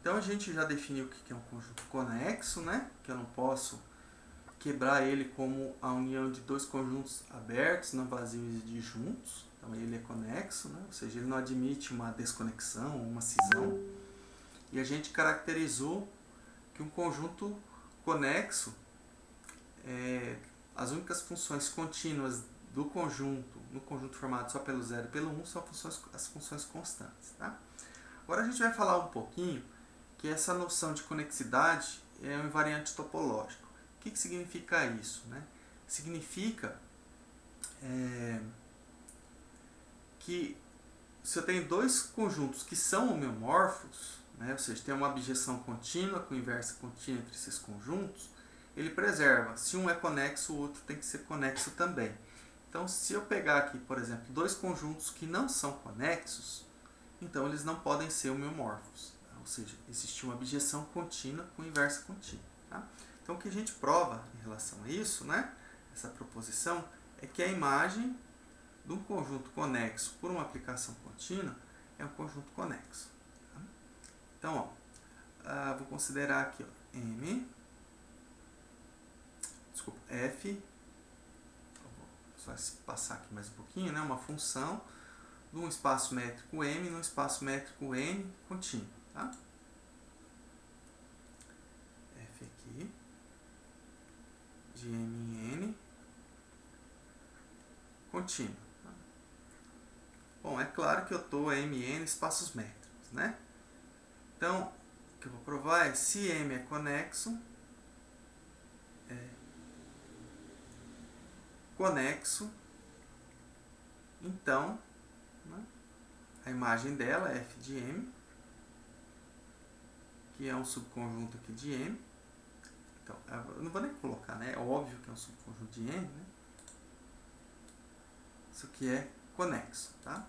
Então a gente já definiu o que é um conjunto conexo, né? Que eu não posso quebrar ele como a união de dois conjuntos abertos, não vazios e disjuntos. Então ele é conexo, né? Ou seja, ele não admite uma desconexão, uma cisão. E a gente caracterizou que um conjunto conexo, as únicas funções contínuas do conjunto, no conjunto formado só pelo 0 e pelo 1, são as funções constantes. Tá? Agora a gente vai falar um pouquinho que essa noção de conexidade é um invariante topológico. O que significa isso? Né? Significa que se eu tenho dois conjuntos que são homeomorfos, né, ou seja, tem uma abjeção contínua com inversa contínua entre esses conjuntos, ele preserva. Se um é conexo, o outro tem que ser conexo também. Então, se eu pegar aqui, por exemplo, dois conjuntos que não são conexos, então eles não podem ser homeomorfos. Tá? Ou seja, existe uma abjeção contínua com inversa contínua. Tá? Então, o que a gente prova em relação a isso, né, essa proposição, é que a imagem de um conjunto conexo por uma aplicação contínua é um conjunto conexo. Tá? Então, vou considerar aqui F, vou só passar aqui mais um pouquinho, né? Uma função de um espaço métrico M num espaço métrico N contínuo. Tá? F aqui, de M em N, contínuo. Tá? Bom, é claro que eu estou M e N espaços métricos, né? Então, o que eu vou provar é se M é conexo, então, né, a imagem dela é F de M, que é um subconjunto aqui de M. Então, eu não vou nem colocar, né? É óbvio que é um subconjunto de M, né? Isso aqui é conexo, tá?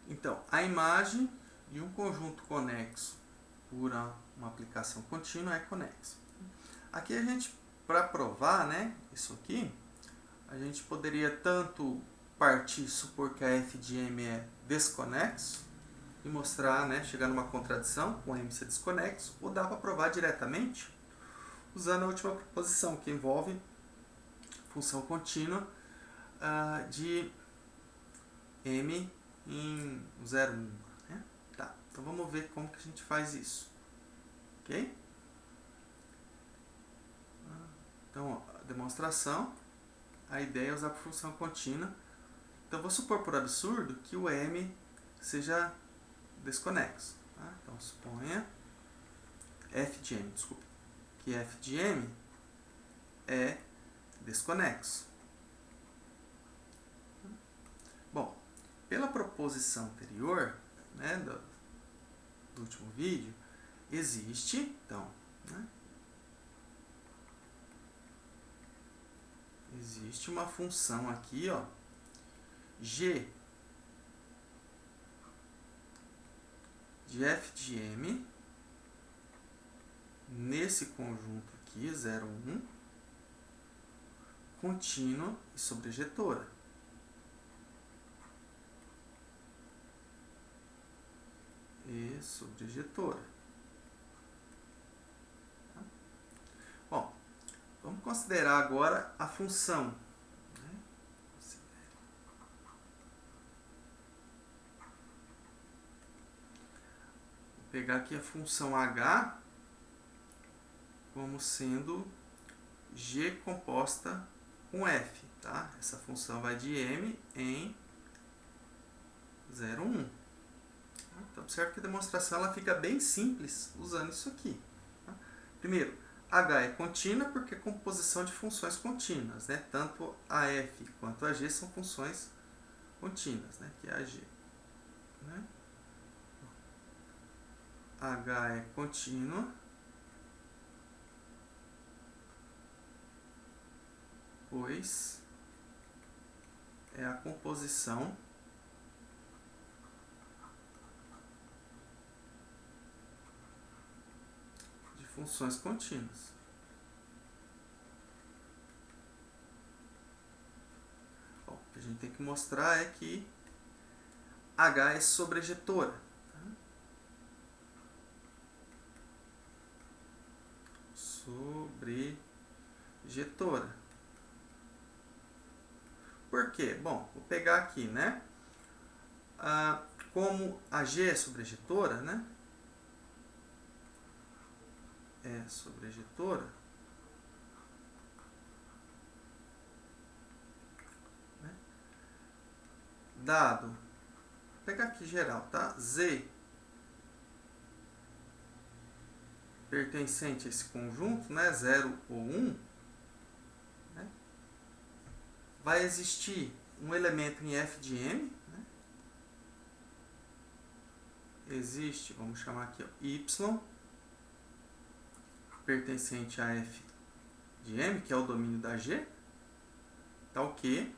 Então, a imagem de um conjunto conexo por uma aplicação contínua é conexo. Aqui a gente, para provar, né, isso aqui, a gente poderia tanto supor que a F de M é desconexo e mostrar, né, chegar numa contradição com M ser desconexo, ou dá para provar diretamente usando a última proposição, que envolve função contínua de M em 0, 1. Né? Tá, então vamos ver como que a gente faz isso. Ok? Então, ó, a demonstração, a ideia é usar por função contínua. Então, vou supor por absurdo que o M seja desconexo. Tá? Então, suponha F de M, desculpa, que F de M é desconexo. Bom, pela proposição anterior, né, do último vídeo, existe, então, né, existe uma função aqui, ó, G de F de M nesse conjunto aqui, 0, 1, contínua e sobrejetora. E sobrejetora. Tá? Bom, vamos considerar agora a função. Né? Vou pegar aqui a função H como sendo G composta com F. Tá? Essa função vai de M em 0, 1. Então, observe que a demonstração ela fica bem simples usando isso aqui. Tá? Primeiro, H é contínua porque é composição de funções contínuas. Né? Tanto a F quanto a G são funções contínuas, né? Que é a G. Né? H é contínua, pois é a composição de funções contínuas. gente tem que mostrar é que H é sobrejetora. Sobrejetora. Por quê? Bom, vou pegar aqui, né? Como a G é sobrejetora, né? É sobrejetora. Né? Dado, vou pegar aqui geral, tá? Z pertencente a esse conjunto, né? 0 ou 1, né? Vai existir um elemento em F de M, né? Existe, vamos chamar aqui, ó, Y, pertencente a F de M, que é o domínio da G, tal que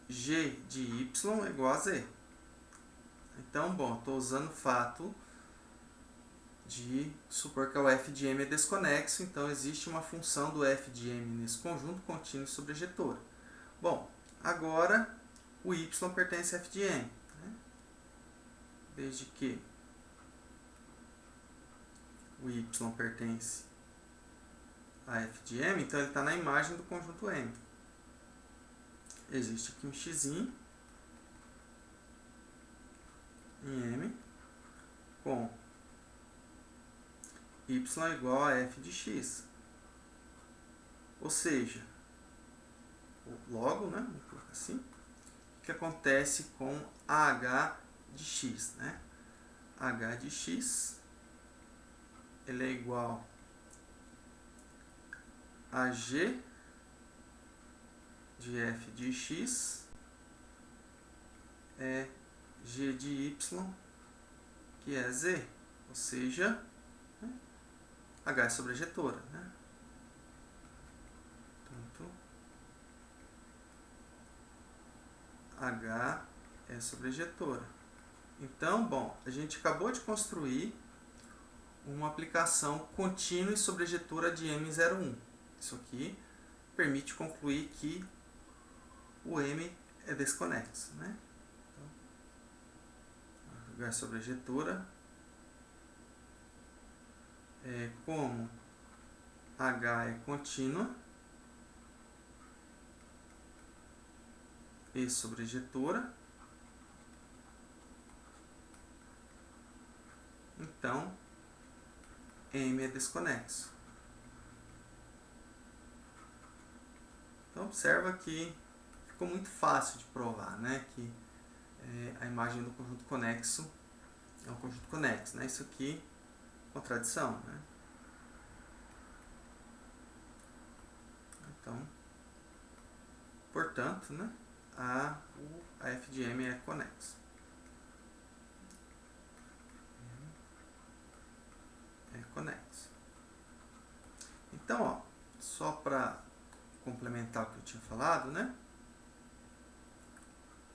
G de Y é igual a Z. Então, bom, estou usando o fato de supor que o F de M é desconexo, então existe uma função do F de M nesse conjunto contínuo e sobrejetora. Bom, agora o Y pertence a F de M, né? Desde que o Y pertence a F de M, então ele está na imagem do conjunto M. Existe aqui um x em M com y igual a f de x. Ou seja, logo, né, vamos colocar assim, o que acontece com h de x, né? H de x ele é igual a g de f de x é g de y, que é z, ou seja, né, h é sobrejetora, né? Portanto, h é sobrejetora. Então, bom, a gente acabou de construir uma aplicação contínua e sobrejetora de M01. Isso aqui permite concluir que o M é desconexo, né? Então, H é sobrejetora como H é contínua e sobrejetora, então M é desconexo. Então observa que ficou muito fácil de provar, né? Que a imagem do conjunto conexo é um conjunto conexo, né? Isso aqui é contradição, né? Então, portanto, né? A f de M é conexo. É conexo. Então, ó, só para complementar o que eu tinha falado, né?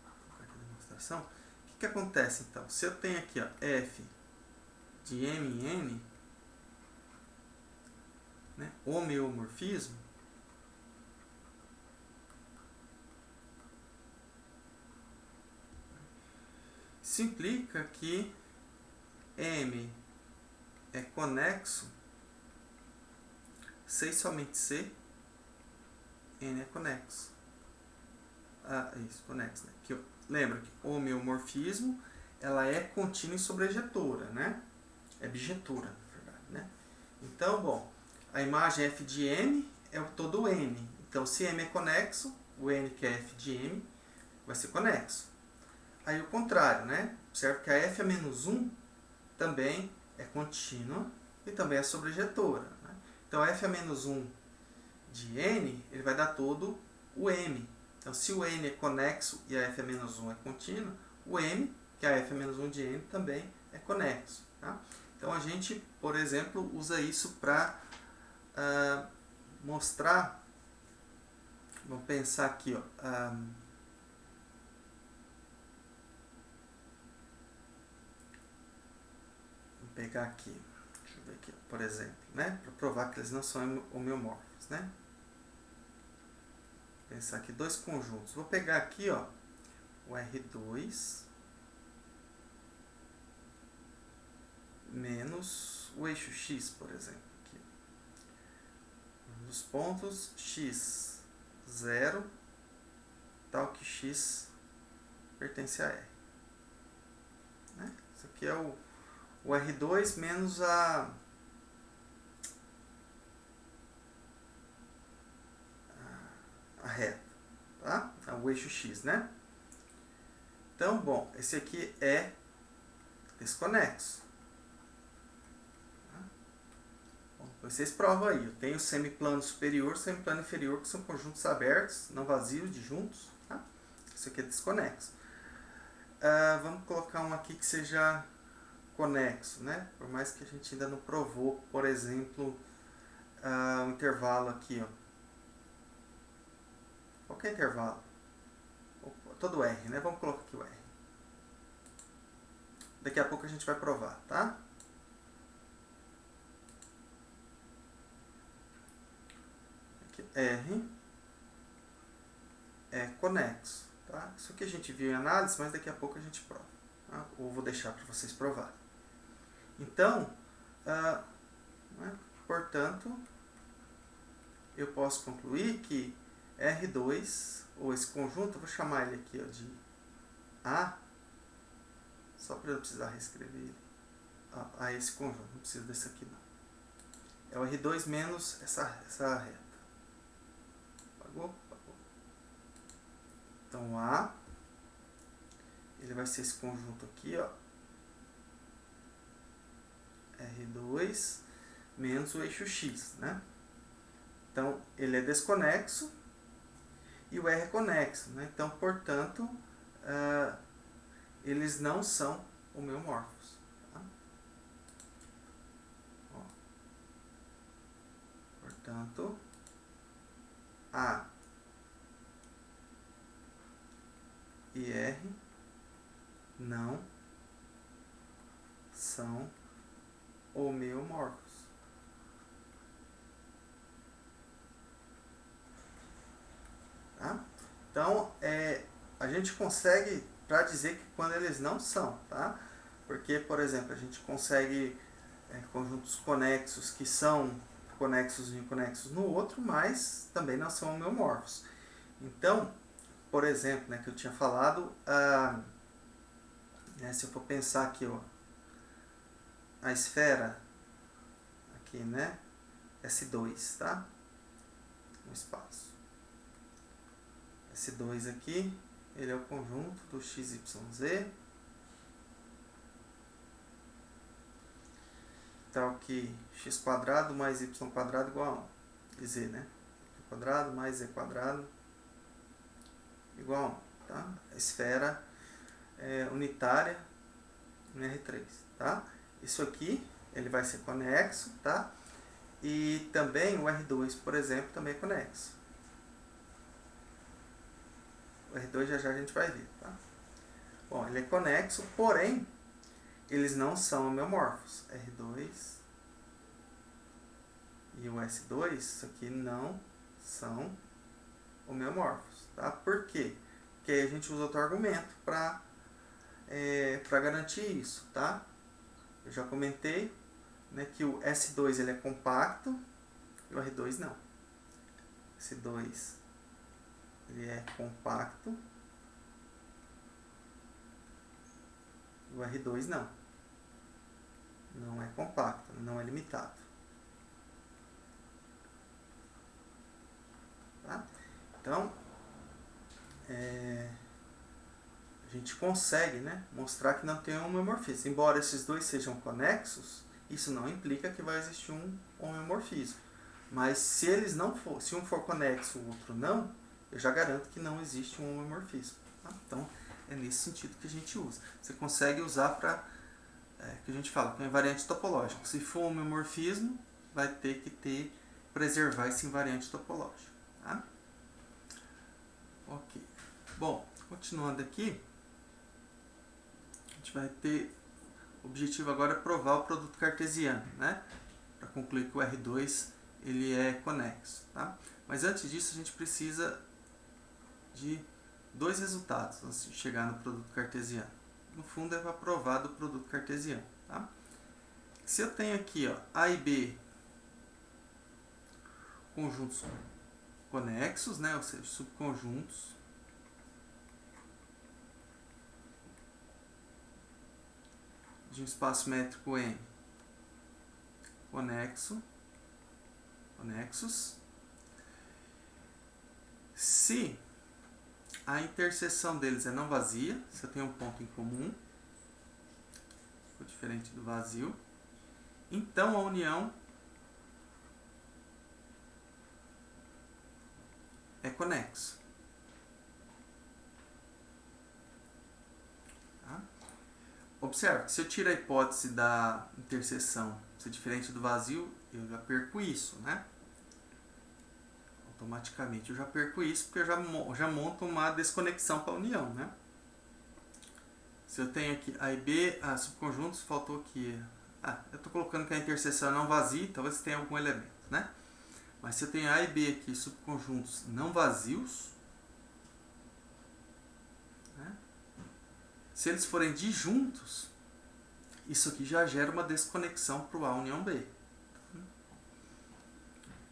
Vou colocar aqui a demonstração. O que acontece então? Se eu tenho aqui, ó, f de M em N, né, homeomorfismo, isso implica que M é conexo se e somente se N é conexo. Isso, conexo, né? Lembra que homeomorfismo ela é contínua e sobrejetora, né? É bijetora, na verdade, né? Então, bom, a imagem f de M é todo o N. Então, se M é conexo, o N que é f de M vai ser conexo. Aí o contrário, né? Observe que a f a menos 1 também é contínua e também é sobrejetora, né? Então, f a menos 1 de N, ele vai dar todo o M. Então, se o N é conexo e a f a menos 1 é contínua, o M, que é a f a menos 1 de N, também é conexo, tá? Então, a gente, por exemplo, usa isso para mostrar, vamos pensar aqui, ó, vou pegar aqui, deixa eu ver aqui, por exemplo, né, para provar que eles não são homeomórficos, né? pensar aqui, dois conjuntos. Vou pegar aqui, ó, o R2 menos o eixo X, por exemplo. Aqui. Dos pontos X, 0, tal que X pertence a R. Né? Isso aqui é o R2 menos a reta, tá? É o eixo X, né? Então, bom, esse aqui é desconexo. Tá? Bom, vocês provam aí. Eu tenho semiplano superior e semiplano inferior, que são conjuntos abertos, não vazios, disjuntos. Tá? Isso aqui é desconexo. Vamos colocar um aqui que seja conexo, né? Por mais que a gente ainda não provou, por exemplo, um intervalo aqui, ó. Qualquer intervalo. Todo R, né? Vamos colocar aqui o R. Daqui a pouco a gente vai provar, tá? Aqui, R é conexo, tá? Isso aqui a gente viu em análise, mas daqui a pouco a gente prova. Tá? Ou vou deixar para vocês provarem. Então, né? Portanto, eu posso concluir que R2, ou esse conjunto, eu vou chamar ele aqui, ó, de A, só para eu não precisar reescrever ele, a esse conjunto, não precisa desse aqui não. É o R2 menos essa reta. Pagou? Pagou. Então A, ele vai ser esse conjunto aqui, ó, R2 menos o eixo X, né? Então, ele é desconexo e o R é conexo, né? Então, portanto, eles não são homeomorfos. Tá? Ó. Portanto, A e R não são homeomorfos. Tá? Então, a gente consegue para dizer que quando eles não são, tá? Porque, por exemplo, a gente consegue conjuntos conexos que são conexos e inconexos no outro, mas também não são homeomorfos. Então, por exemplo, né, que eu tinha falado, né, se eu for pensar aqui, ó, a esfera aqui, né, S2, tá? No espaço. S2 aqui, ele é o conjunto do x, y, z, tal que x² mais y² igual a 1, z, né? Y² mais z² igual a 1, tá? A esfera unitária no R3, tá? Isso aqui, ele vai ser conexo, tá? E também o R2, por exemplo, também é conexo. O R2 já a gente vai ver, tá? Bom, ele é conexo, porém, eles não são homeomorfos. R2 e o S2, isso aqui não são homeomorfos, tá? Por quê? Porque aí a gente usa outro argumento para garantir isso, tá? Eu já comentei, né, que o S2 ele é compacto e o R2 não. S2 ele é compacto e o R2 não. Não é compacto, não é limitado. Tá? Então, a gente consegue, né, mostrar que não tem homeomorfismo. Embora esses dois sejam conexos, isso não implica que vai existir um homeomorfismo. Mas se eles não for, se um for conexo e o outro não, eu já garanto que não existe um homeomorfismo. Tá? Então, é nesse sentido que a gente usa. Você consegue usar para, que a gente fala, que é invariante topológico. Se for homeomorfismo, vai ter que preservar esse invariante topológico. Tá? Ok. Bom, continuando aqui, a gente vai ter, o objetivo agora é provar o produto cartesiano, né? Para concluir que o R2 ele é conexo, tá? Mas antes disso a gente precisa de dois resultados antes de chegar no produto cartesiano. No fundo, é para provar do produto cartesiano. Tá? Se eu tenho aqui, ó, A e B conjuntos conexos, né, ou seja, subconjuntos de um espaço métrico M conexos, se a interseção deles é não vazia, se eu tenho um ponto em comum, ficou diferente do vazio, então a união é conexa. Tá? Observe que se eu tiro a hipótese da interseção ser diferente do vazio, eu já perco isso, né? Automaticamente eu já perco isso, porque eu já monto uma desconexão para a união, né? Se eu tenho aqui A e B, subconjuntos, faltou aqui. Eu estou colocando que a interseção é não vazia, talvez tenha algum elemento, né? Mas se eu tenho A e B aqui, subconjuntos não vazios, né? Se eles forem disjuntos, isso aqui já gera uma desconexão para o A união B.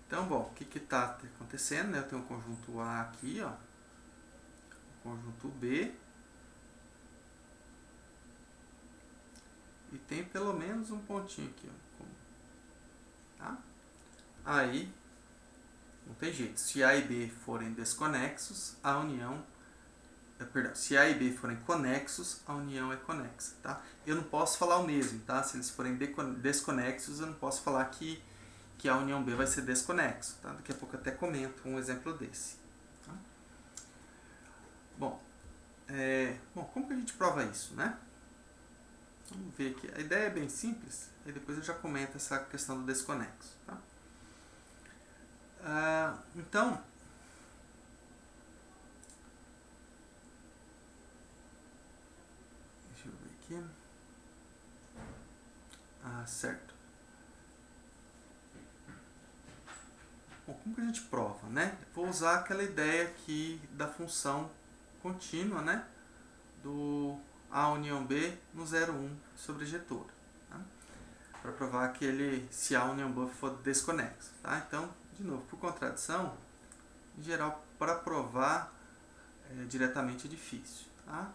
Então, bom, o que está acontecendo? Né? Eu tenho um conjunto A aqui, ó, um conjunto B, e tem pelo menos um pontinho aqui, ó, tá? Aí, não tem jeito. Se A e B forem desconexos, a união... Perdão, se A e B forem conexos, a união é conexa, tá? Eu não posso falar o mesmo, tá? Se eles forem desconexos, eu não posso falar que a união B vai ser desconexo, tá? Daqui a pouco eu até comento um exemplo desse. Tá? Bom, como que a gente prova isso, né? Vamos ver aqui. A ideia é bem simples, e depois eu já comento essa questão do desconexo, tá? Então, deixa eu ver aqui. Certo. Bom, como que a gente prova, né? Vou usar aquela ideia aqui da função contínua, né? Do A união B no 0, 1 sobre ejetora. Tá? Para provar que se A união B for desconexo. Tá? Então, de novo, por contradição, em geral, para provar diretamente é difícil. Tá?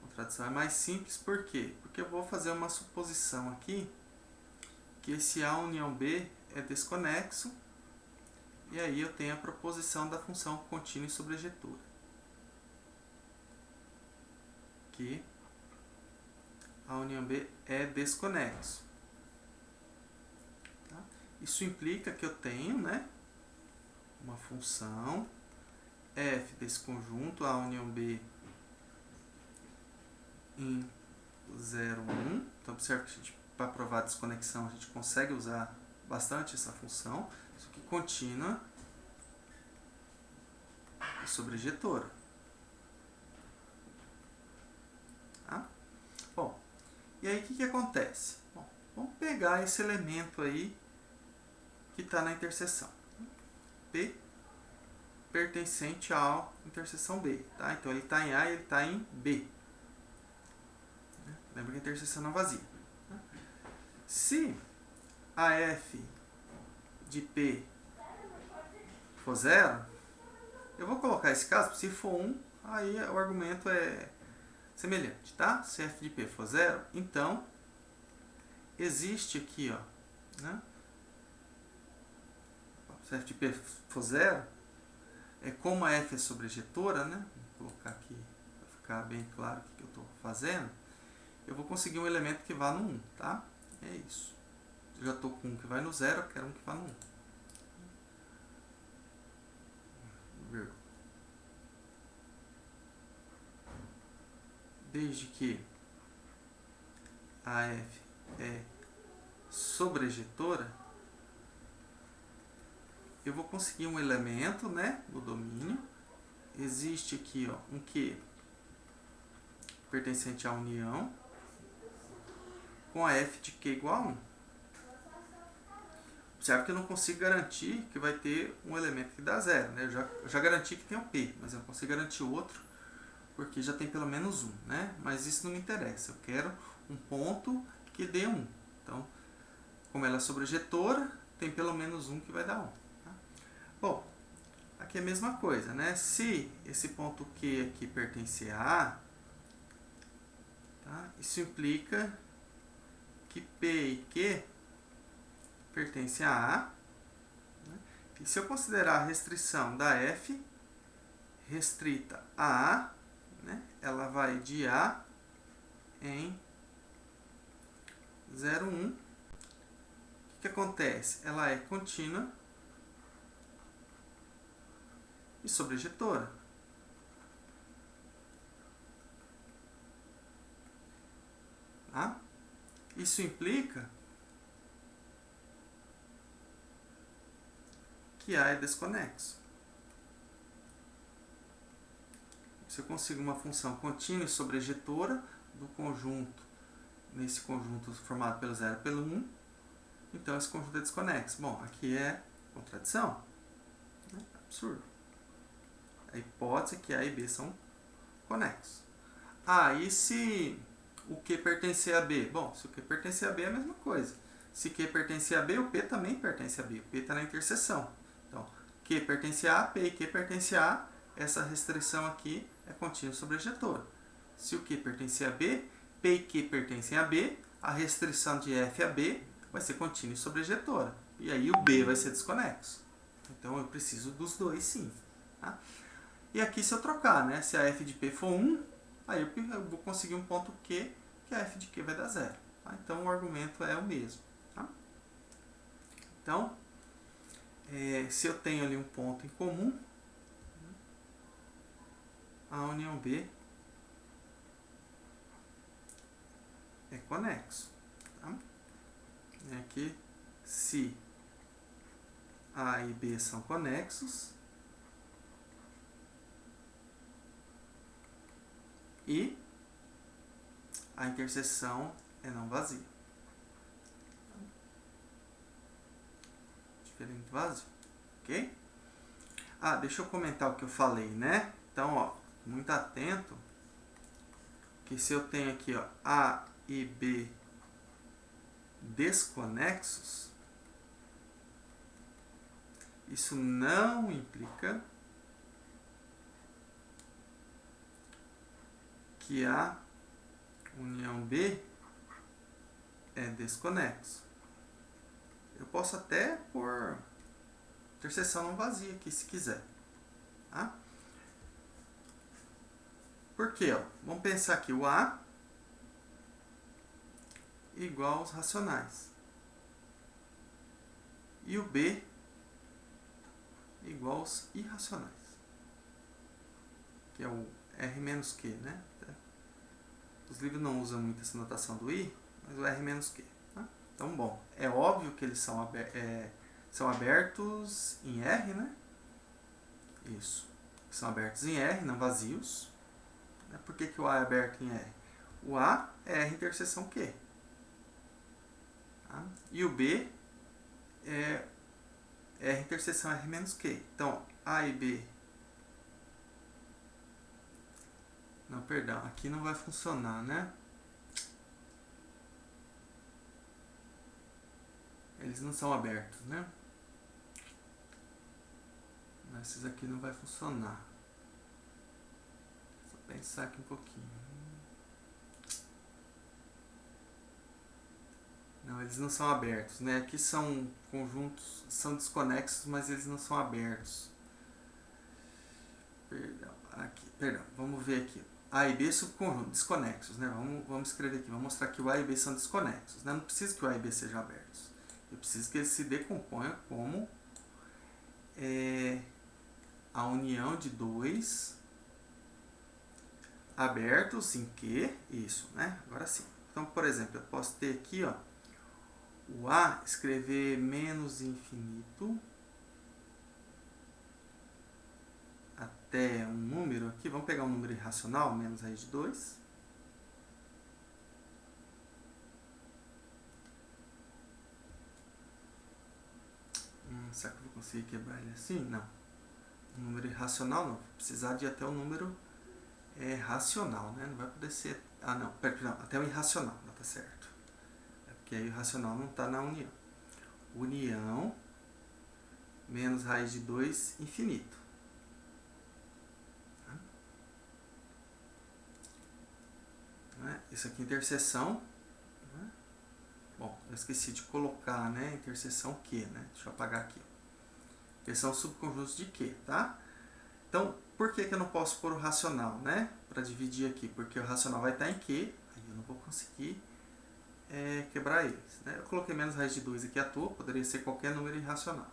Contradição é mais simples, por quê? Porque eu vou fazer uma suposição aqui que esse A união B é desconexo, e aí eu tenho a proposição da função contínua e sobre ejetora, que a união B é desconexo. Tá? Isso implica que eu tenho, né, uma função f desse conjunto, a união B em 0, 1. Então, observe que para provar a desconexão a gente consegue usar bastante essa função, isso aqui contínua e sobre ejetora. Tá? Bom, e aí o que acontece? Bom, vamos pegar esse elemento aí que está na interseção. P pertencente à interseção B. Tá? Então ele está em A e ele está em B. Lembra que a interseção não é vazia. Se a f de P for 0, eu vou colocar esse caso, se for 1, aí o argumento é semelhante, tá? Se f de P for 0, então existe aqui, ó, né? Se f de P for 0, como a f é sobre ejetora, né? Vou colocar aqui para ficar bem claro o que eu estou fazendo. Eu vou conseguir um elemento que vá no 1, tá? É isso. Eu já estou com um que vai no 0, eu quero um que vá no 1. Desde que a f é sobre ejetora, eu vou conseguir um elemento, né, no domínio. Existe aqui, ó, um Q pertencente à união com a f de Q igual a 1. Observe que eu não consigo garantir que vai ter um elemento que dá zero, né? Eu já garanti que tem um P, mas eu não consigo garantir o outro porque já tem pelo menos um, né? Mas isso não me interessa, eu quero um ponto que dê 1. Então, como ela é sobrejetora, tem pelo menos um que vai dar 1. Tá? Bom, aqui é a mesma coisa, né? Se esse ponto Q aqui pertencer a A, tá? Isso implica que P e Q pertencem a A. Né? E se eu considerar a restrição da F restrita a A, né? Ela vai de A em 0, 1. O que acontece? Ela é contínua e sobrejetora. Tá? Isso implica que A é desconexo. Se eu consigo uma função contínua e sobrejetora do conjunto, nesse conjunto formado pelo 0 e pelo 1, então esse conjunto é desconexo. Bom, aqui é contradição. Né? Absurdo. A hipótese é que A e B são conexos. Ah, e se o Q pertencer a B? Bom, se o Q pertencer a B é a mesma coisa. Se Q pertencer a B, o P também pertence a B. O P está na interseção. Então, Q pertence a A, P e Q pertence a A. Essa restrição aqui é contínua sobrejetora. Se o Q pertencer a B, P e Q pertencem a B, a restrição de F a B vai ser contínua e sobrejetora. E aí o B vai ser desconexo. Então eu preciso dos dois sim. Tá? E aqui se eu trocar, né? Se a F de P for 1, aí eu vou conseguir um ponto Q, que a F de Q vai dar 0. Tá? Então o argumento é o mesmo. Tá? Então, se eu tenho ali um ponto em comum, a união B é conexo. Tá? Aqui, se A e B são conexos e a interseção é não vazia. Diferente do vazio. Ok? Ah, deixa eu comentar o que eu falei, né? Então, ó, muito atento, que se eu tenho aqui, ó, A e B desconexos, isso não implica que a união B é desconexo. Eu posso até pôr interseção não vazia aqui, se quiser. Tá? Por quê? Ó? Vamos pensar aqui, o A igual aos racionais. E o B igual aos irracionais. Que é o R menos Q, né? Os livros não usam muito essa notação do I, mas o R menos Q. Tá? Então, bom, é óbvio que eles são abertos em R, né? Isso. São abertos em R, não vazios. Por que o A é aberto em R? O A é R interseção Q. Tá? E o B é R interseção R menos Q. Então, A e B... Não, perdão, aqui não vai funcionar, né? Eles não são abertos, né? Esses aqui não vai funcionar. Só pensar aqui um pouquinho. Não, eles não são abertos, né? Aqui são conjuntos, são desconexos, mas eles não são abertos. Perdão, vamos ver aqui. A e B subconjuntos, desconexos, né? Vamos escrever aqui, vamos mostrar que o A e B são desconexos, né? Não preciso que o A e B sejam abertos. Eu preciso que eles se decomponham como a união de dois abertos em Q, isso, né? Agora sim. Então, por exemplo, eu posso ter aqui, ó, o A, escrever menos infinito até um número aqui, vamos pegar um número irracional, menos raiz de 2. será que eu vou conseguir quebrar ele assim? Não. Um número irracional não. Vou precisar de até o número racional, né? Não vai poder ser... Ah, não. Perdão, até o irracional, não tá certo. É porque aí o irracional não está na união. União menos raiz de 2 infinito. Isso aqui é interseção. Bom, eu esqueci de colocar, né? Interseção Q, né? Deixa eu apagar aqui. Eles são subconjuntos de Q, tá? Então, por que eu não posso pôr o racional, né? Para dividir aqui, porque o racional vai estar em Q, aí eu não vou conseguir quebrar eles, né? Eu coloquei menos raiz de 2 aqui à toa, poderia ser qualquer número irracional.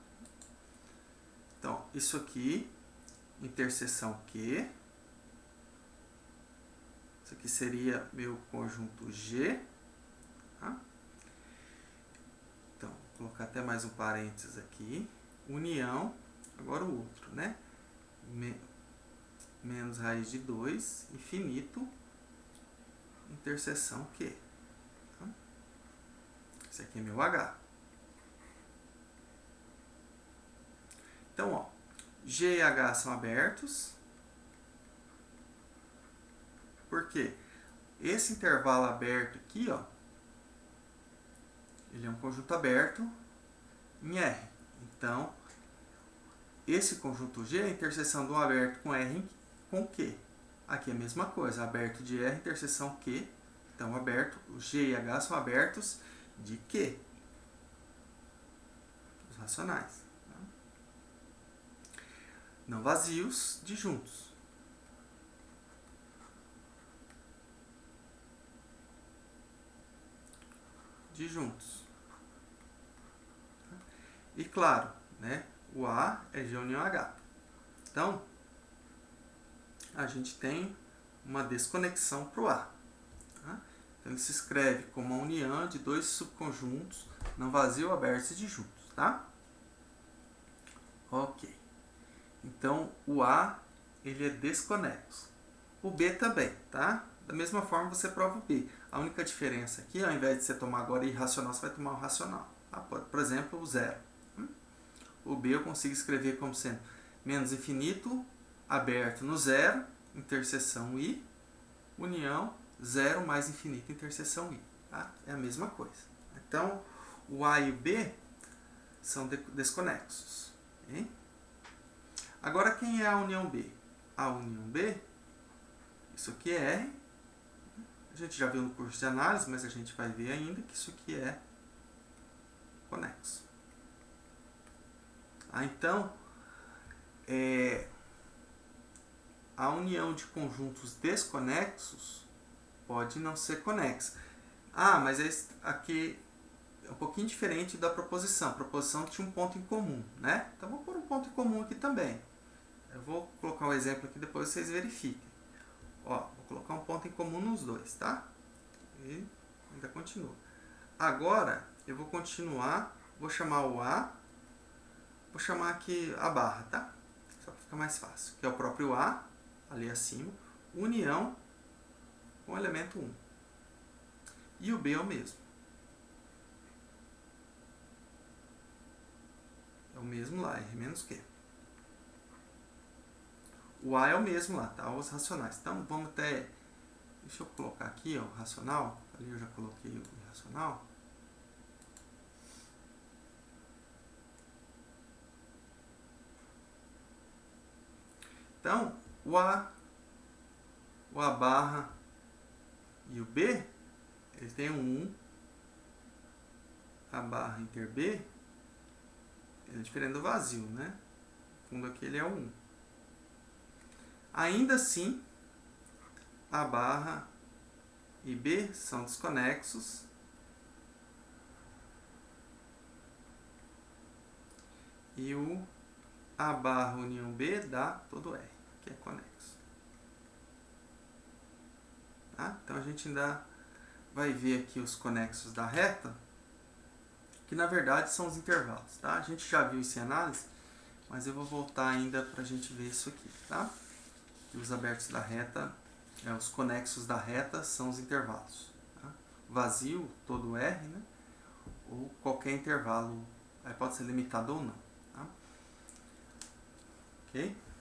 Então, isso aqui, interseção Q. Isso aqui seria meu conjunto G. Tá? Então, vou colocar até mais um parênteses aqui. União, agora o outro, né? Menos raiz de 2, infinito, interseção Q. Tá? Esse aqui é meu H. Então, ó, G e H são abertos. Por quê? Esse intervalo aberto aqui, ó, ele é um conjunto aberto em R. Então, esse conjunto G é a interseção do aberto com R com Q. Aqui é a mesma coisa, aberto de R, interseção Q. Então, aberto, o G e H são abertos de Q. Os racionais. Tá? Não vazios de juntos. De juntos. E claro, né, o A é G união H. Então, a gente tem uma desconexão para o A. Tá? Então, ele se escreve como uma união de dois subconjuntos não vazio, abertos e de juntos. Tá? Ok. Então, o A ele é desconexo. O B também, tá? Da mesma forma, você prova o B. A única diferença aqui, ao invés de você tomar agora irracional, você vai tomar o racional. Tá? Por exemplo, o zero. O B eu consigo escrever como sendo menos infinito, aberto no zero, interseção I, união, zero mais infinito, interseção I. Tá? É a mesma coisa. Então, o A e o B são desconexos. Okay? Agora, quem é a união B? A união B, isso aqui é R. A gente já viu no curso de análise, mas a gente vai ver ainda que isso aqui é conexo. Então, a união de conjuntos desconexos pode não ser conexa. Ah, mas aqui é um pouquinho diferente da proposição. A proposição tinha um ponto em comum, né? Então, vou pôr um ponto em comum aqui também. Eu vou colocar um exemplo aqui, depois vocês verifiquem. Ó, vou colocar um ponto em comum nos dois, tá? E ainda continua. Agora, eu vou continuar, vou chamar o A, vou chamar aqui a barra, tá? Só para ficar mais fácil. Que é o próprio A, ali acima, união com o elemento 1. E o B é o mesmo. É o mesmo lá, R menos Q. O A é o mesmo lá, tá? Os racionais. Então, vamos até... Deixa eu colocar aqui, ó, o racional. Ali eu já coloquei o irracional. Então, o A barra e o B, eles têm um 1. A barra inter B, ele é diferente do vazio, né? O fundo aqui ele é 1. Ainda assim, A barra e B são desconexos. E o A barra união B dá todo R, que é conexo. Tá? Então, a gente ainda vai ver aqui os conexos da reta, que na verdade são os intervalos. Tá? A gente já viu isso em análise, mas eu vou voltar ainda para a gente ver isso aqui. Tá? E os abertos da reta, os conexos da reta são os intervalos. Tá? Vazio, todo R, né? Ou qualquer intervalo, aí pode ser limitado ou não. Tá? ok?